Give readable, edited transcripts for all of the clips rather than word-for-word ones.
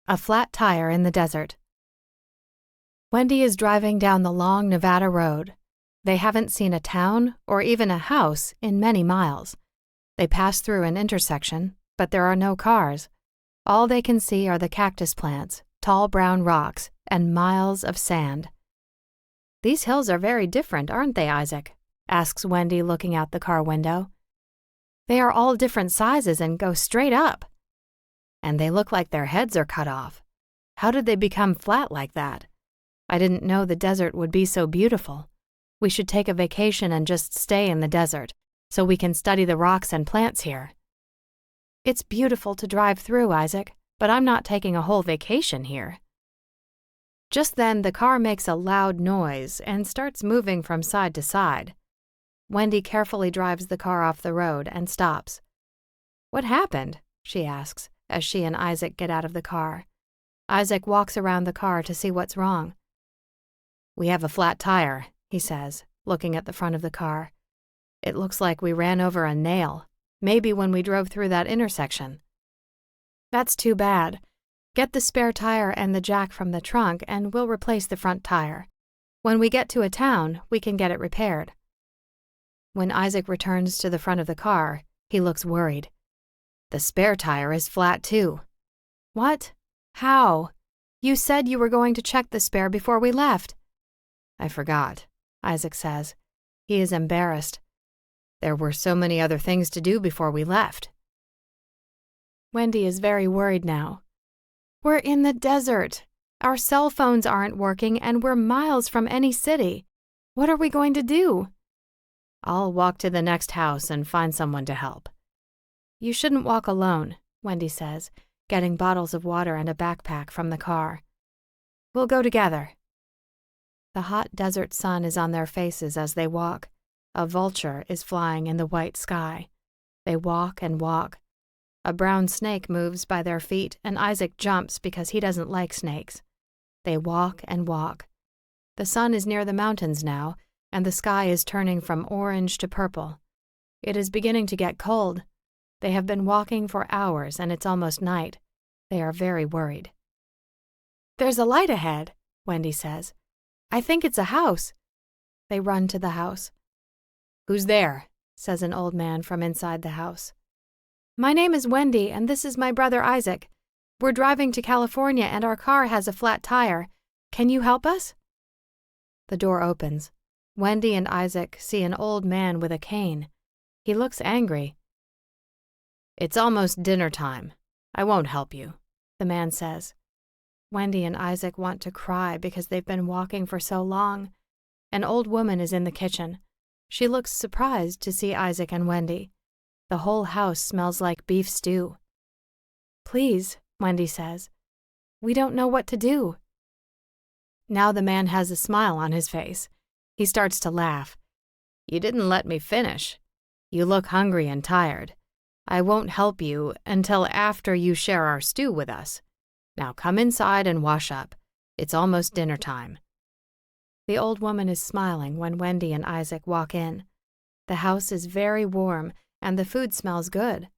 A flat tire in the desert. Wendy is driving down the long Nevada road. They haven't seen a town or even a house in many miles. They pass through an intersection, but there are no cars. All they can see are the cactus plants, tall brown rocks, and miles of sand. "These hills are very different, aren't they, Isaac?" asks Wendy, looking out the car window. "They are all different sizes and go straight up. And they look like their heads are cut off. How did they become flat like that? I didn't know the desert would be so beautiful. We should take a vacation and just stay in the desert, so we can study the rocks and plants here." "It's beautiful to drive through, Isaac, but I'm not taking a whole vacation here." Just then, the car makes a loud noise and starts moving from side to side. Wendy carefully drives the car off the road and stops. "What happened?" she asks, as she and Isaac get out of the car. Isaac walks around the car to see what's wrong. "We have a flat tire," he says, looking at the front of the car. "It looks like we ran over a nail, maybe when we drove through that intersection." "That's too bad. Get the spare tire and the jack from the trunk and we'll replace the front tire. When we get to a town, we can get it repaired." When Isaac returns to the front of the car, he looks worried. "The spare tire is flat too." "What? How? You said you were going to check the spare before we left." "I forgot," Isaac says. He is embarrassed. "There were so many other things to do before we left." Wendy is very worried now. "We're in the desert. Our cell phones aren't working and we're miles from any city. What are we going to do?" "I'll walk to the next house and find someone to help." "You shouldn't walk alone," Wendy says, getting bottles of water and a backpack from the car. "We'll go together." The hot desert sun is on their faces as they walk. A vulture is flying in the white sky. They walk and walk. A brown snake moves by their feet and Isaac jumps because he doesn't like snakes. They walk and walk. The sun is near the mountains now, and the sky is turning from orange to purple. It is beginning to get cold. They have been walking for hours and it's almost night. They are very worried. "There's a light ahead," Wendy says. "I think it's a house." They run to the house. "Who's there?" says an old man from inside the house. "My name is Wendy and this is my brother Isaac. We're driving to California and our car has a flat tire. Can you help us?" The door opens. Wendy and Isaac see an old man with a cane. He looks angry. "It's almost dinner time. I won't help you," the man says. Wendy and Isaac want to cry because they've been walking for so long. An old woman is in the kitchen. She looks surprised to see Isaac and Wendy. The whole house smells like beef stew. "Please," Wendy says. "We don't know what to do." Now the man has a smile on his face. He starts to laugh. "You didn't let me finish. You look hungry and tired. I won't help you until after you share our stew with us. Now come inside and wash up. It's almost dinner time." The old woman is smiling when Wendy and Isaac walk in. The house is very warm and the food smells good.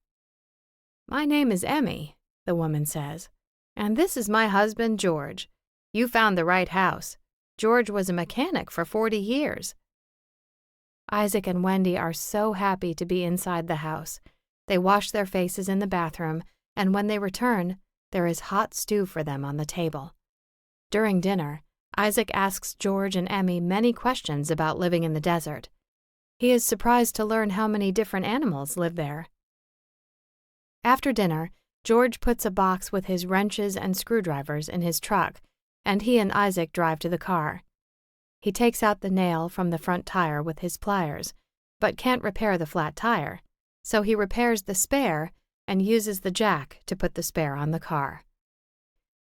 "My name is Emmy," the woman says, "and this is my husband George. You found the right house. George was a mechanic for 40 years. Isaac and Wendy are so happy to be inside the house. They wash their faces in the bathroom, and when they return, there is hot stew for them on the table. During dinner, Isaac asks George and Emmy many questions about living in the desert. He is surprised to learn how many different animals live there. After dinner, George puts a box with his wrenches and screwdrivers in his truck, and he and Isaac drive to the car. He takes out the nail from the front tire with his pliers, but can't repair the flat tire, so he repairs the spare and uses the jack to put the spare on the car.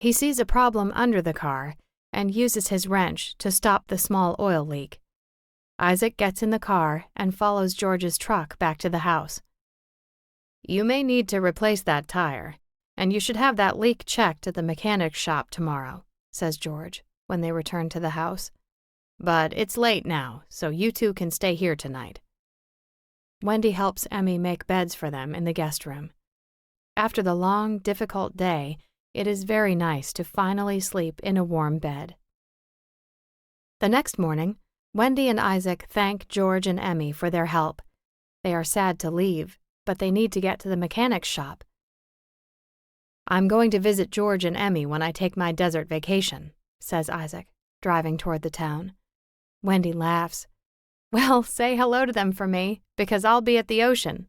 He sees a problem under the car and uses his wrench to stop the small oil leak. Isaac gets in the car and follows George's truck back to the house. "You may need to replace that tire, and you should have that leak checked at the mechanic's shop tomorrow," says George when they return to the house. "But it's late now, so you two can stay here tonight." Wendy helps Emmy make beds for them in the guest room. After the long, difficult day, it is very nice to finally sleep in a warm bed. The next morning, Wendy and Isaac thank George and Emmy for their help. They are sad to leave, but they need to get to the mechanic's shop. "I'm going to visit George and Emmy when I take my desert vacation," says Isaac, driving toward the town. Wendy laughs. "Well, say hello to them for me, because I'll be at the ocean.